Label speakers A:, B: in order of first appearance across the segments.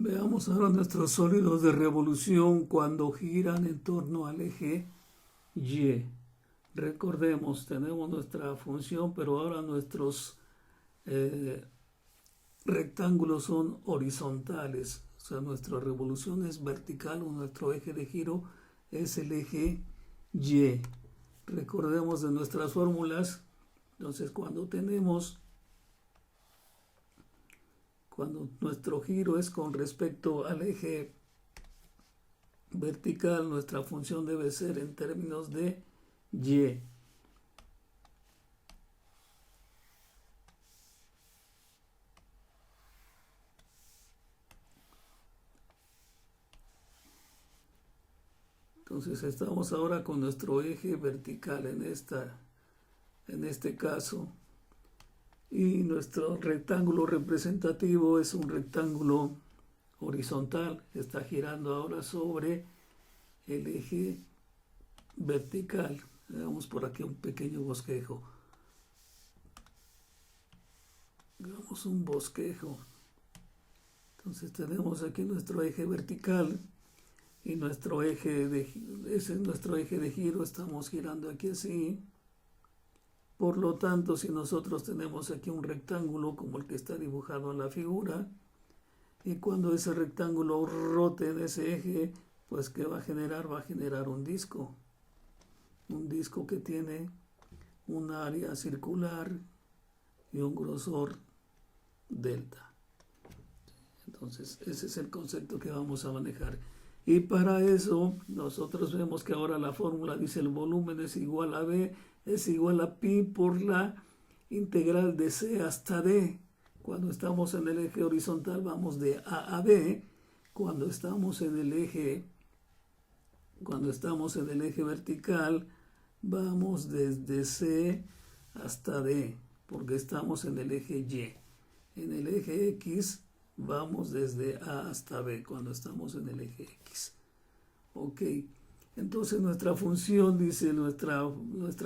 A: Veamos ahora nuestros sólidos de revolución cuando giran en torno al eje Y. Recordemos, tenemos nuestra función, pero ahora nuestros eh, rectángulos son horizontales. O sea, nuestra revolución es vertical o nuestro eje de giro es el eje Y. Recordemos de nuestras fórmulas. Entonces, cuando nuestro giro es con respecto al eje vertical, nuestra función debe ser en términos de Y. Entonces estamos ahora con nuestro eje vertical en este caso. Y nuestro rectángulo representativo es un rectángulo horizontal. Está girando ahora sobre el eje vertical. Hagamos por aquí un pequeño bosquejo. Hagamos un bosquejo. Entonces tenemos aquí nuestro eje vertical y ese es nuestro eje de giro. Estamos girando aquí así. Por lo tanto, si nosotros tenemos aquí un rectángulo como el que está dibujado en la figura, y cuando ese rectángulo rote en ese eje, pues ¿qué va a generar? Va a generar un disco que tiene un área circular y un grosor delta. Entonces, ese es el concepto que vamos a manejar. Y para eso, nosotros vemos que ahora la fórmula dice el volumen es igual a B, es igual a pi por la integral de C hasta D. Cuando estamos en el eje horizontal vamos de A a B. Cuando estamos en el eje vertical vamos desde C hasta D, porque estamos en el eje Y. En el eje X vamos desde A hasta B cuando estamos en el eje X. Ok, entonces nuestra función dice, nuestra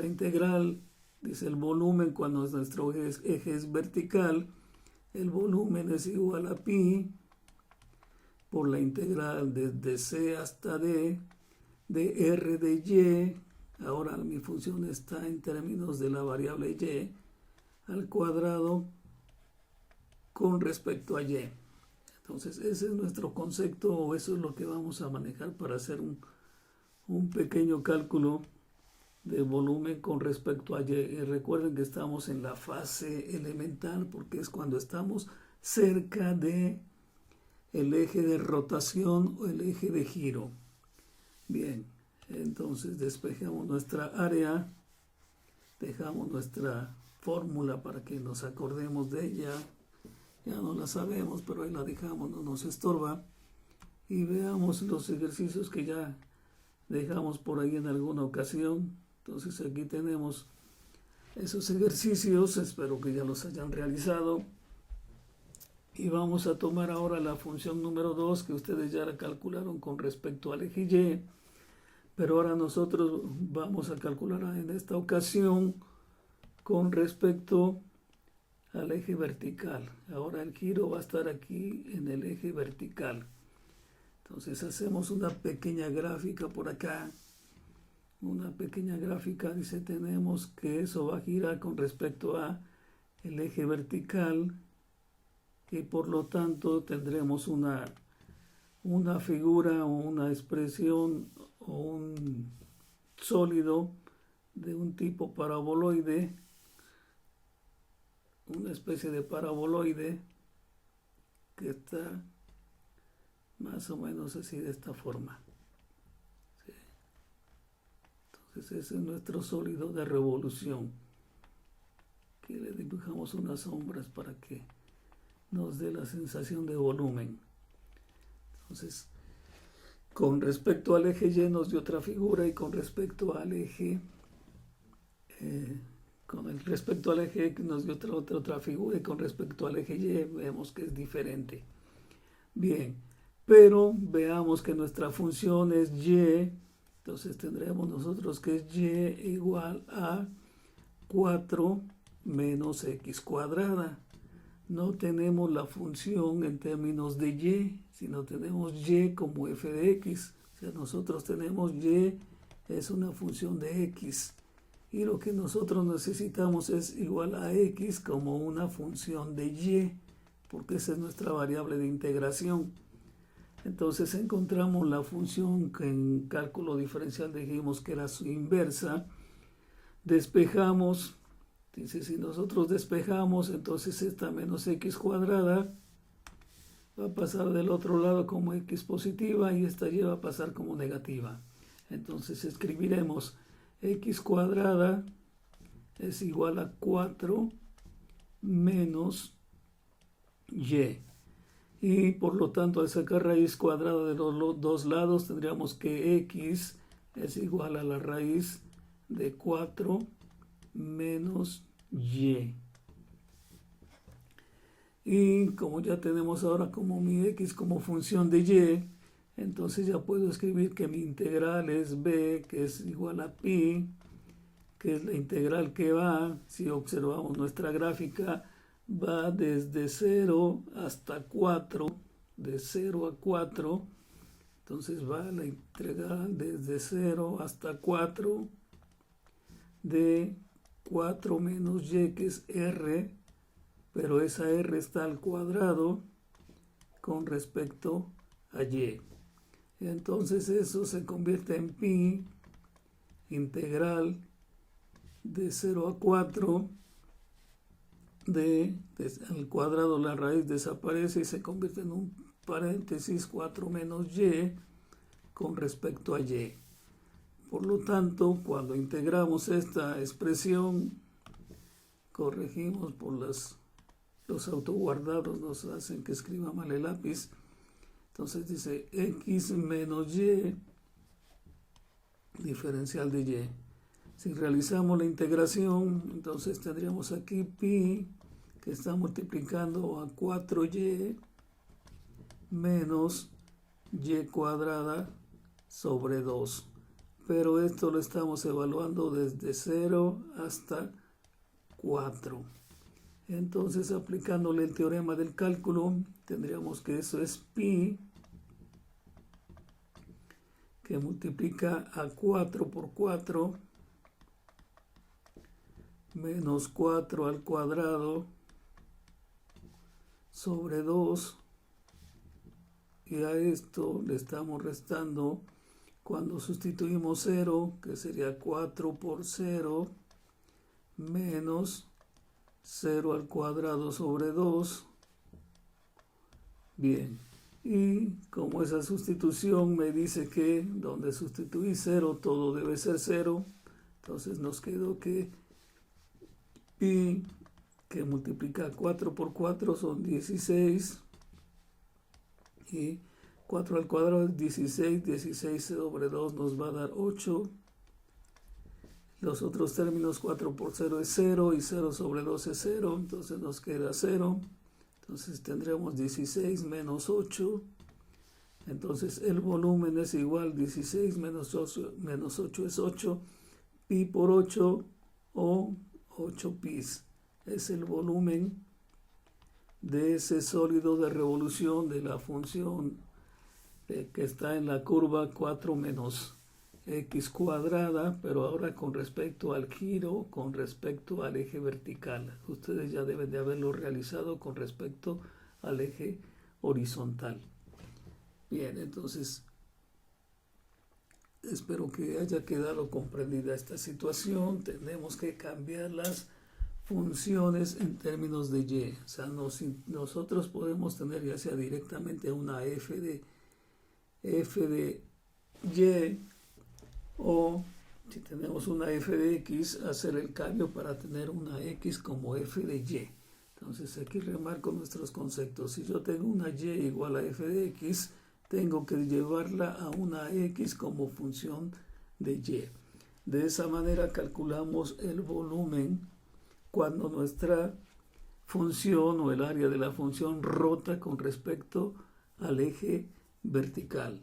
A: integral, dice el volumen cuando nuestro eje es vertical, el volumen es igual a pi por la integral desde C hasta D de R de Y. Ahora mi función está en términos de la variable Y al cuadrado con respecto a Y. Entonces ese es nuestro concepto, o eso es lo que vamos a manejar para hacer un pequeño cálculo de volumen con respecto a Y. Y recuerden que estamos en la fase elemental porque es cuando estamos cerca de el eje de rotación o el eje de giro. Bien, entonces despejamos nuestra área, dejamos nuestra fórmula para que nos acordemos de ella. Ya no la sabemos, pero ahí la dejamos, no nos estorba. Y veamos los ejercicios que ya dejamos por ahí en alguna ocasión. Entonces aquí tenemos esos ejercicios, espero que ya los hayan realizado. Y vamos a tomar ahora la función número 2 que ustedes ya la calcularon con respecto al eje Y. Pero ahora nosotros vamos a calcular en esta ocasión con respecto al eje vertical. Ahora el giro va a estar aquí en el eje vertical. Entonces hacemos una pequeña gráfica por acá. Una pequeña gráfica, dice, tenemos que eso va a girar con respecto a el eje vertical y por lo tanto tendremos una figura o una expresión o un sólido de un tipo paraboloide, una especie de paraboloide que está más o menos así de esta forma. ¿Sí? Entonces ese es nuestro sólido de revolución. Aquí le dibujamos unas sombras para que nos dé la sensación de volumen. Entonces, con respecto al eje Y nos dio otra figura y con respecto al eje X nos dio otra figura y con respecto al eje Y vemos que es diferente. Bien, pero veamos que nuestra función es Y, entonces tendremos nosotros que es Y igual a 4 menos X cuadrada. no tenemos la función en términos de y, sino tenemos y como f de x. O sea, nosotros tenemos y es una función de x. Y lo que nosotros necesitamos es igual a x como una función de y, porque esa es nuestra variable de integración. Entonces encontramos la función que en cálculo diferencial dijimos que era su inversa. Despejamos, dice, si nosotros despejamos, entonces esta menos x cuadrada va a pasar del otro lado como x positiva y esta y va a pasar como negativa. Entonces escribiremos x cuadrada es igual a 4 menos y. Y por lo tanto, al sacar raíz cuadrada de los dos lados, tendríamos que x es igual a la raíz de 4 menos y. Y como ya tenemos ahora como mi x como función de y, entonces ya puedo escribir que mi integral es b, que es igual a pi, que es la integral que va, si observamos nuestra gráfica, va desde 0 hasta 4, de 0 a 4, entonces va la integral desde 0 hasta 4 de 4 menos y, que es r, pero esa r está al cuadrado con respecto a y. Entonces eso se convierte en pi integral de 0 a 4 al cuadrado la raíz desaparece y se convierte en un paréntesis 4 menos y con respecto a y. Por lo tanto, cuando integramos esta expresión, corregimos por los autoguardados, nos hacen que escriba mal el lápiz. Entonces dice x menos y diferencial de y. Si realizamos la integración, entonces tendríamos aquí pi, que está multiplicando a 4y menos y cuadrada sobre 2. Pero esto lo estamos evaluando desde 0 hasta 4. Entonces, aplicándole el teorema del cálculo, tendríamos que eso es pi, que multiplica a 4 por 4, menos 4 al cuadrado sobre 2, y a esto le estamos restando cuando sustituimos 0, que sería 4 por 0, menos 0 al cuadrado sobre 2. Bien, y como esa sustitución me dice que donde sustituí 0 todo debe ser 0, entonces nos quedó que pi, que multiplica 4 por 4 son 16, y 4 al cuadrado es 16, 16 sobre 2 nos va a dar 8. Los otros términos, 4 por 0 es 0 y 0 sobre 2 es 0, entonces nos queda 0. Entonces tendremos 16 menos 8. Entonces el volumen es igual, 16 menos 8 es 8. Pi por 8 o 8 pis. Es el volumen de ese sólido de revolución de la función que está en la curva 4 menos x cuadrada, pero ahora con respecto al giro, con respecto al eje vertical. Ustedes ya deben de haberlo realizado con respecto al eje horizontal. Bien, entonces espero que haya quedado comprendida esta situación. Tenemos que cambiar las funciones en términos de y. O sea, nosotros podemos tener ya sea directamente una f de y, o si tenemos una f de x, hacer el cambio para tener una x como f de y. Entonces aquí remarco nuestros conceptos. Si yo tengo una y igual a f de x, tengo que llevarla a una x como función de y. De esa manera calculamos el volumen cuando nuestra función o el área de la función rota con respecto al eje vertical.